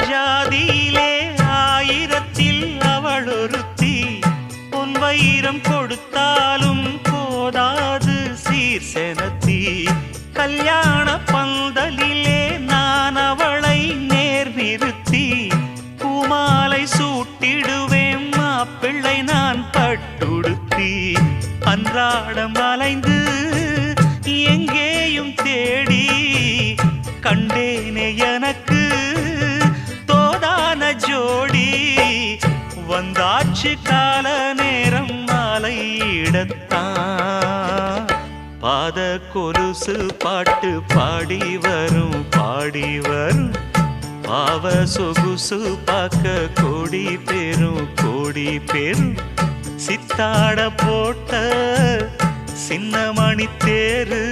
ஜாதியிலே ஆயிரத்தில் அவள் ஒருத்தி பொன் வைரம் கொடுத்தாலும் போதாது சீர் செனத்தி கல்யாண பந்தலிலே நான் அவளை நேர் நிறுத்தி பூமாலை சூட்டிடுவேன் மாப்பிள்ளை நான் பட்டுடுத்தி அன்றாடம் அலைந்து எங்கேயும் தேடி கண்டேனே எனக்கு தோதான ஜோடி வந்தாச்சு கால நேரம் மாலையிடத்தான் பாத கொலுசு பாட்டு பாடி வரும் பாவ சொகுசு பார்க்க கோடி பேரும் சித்தாட போட்ட சின்ன மணி தேரு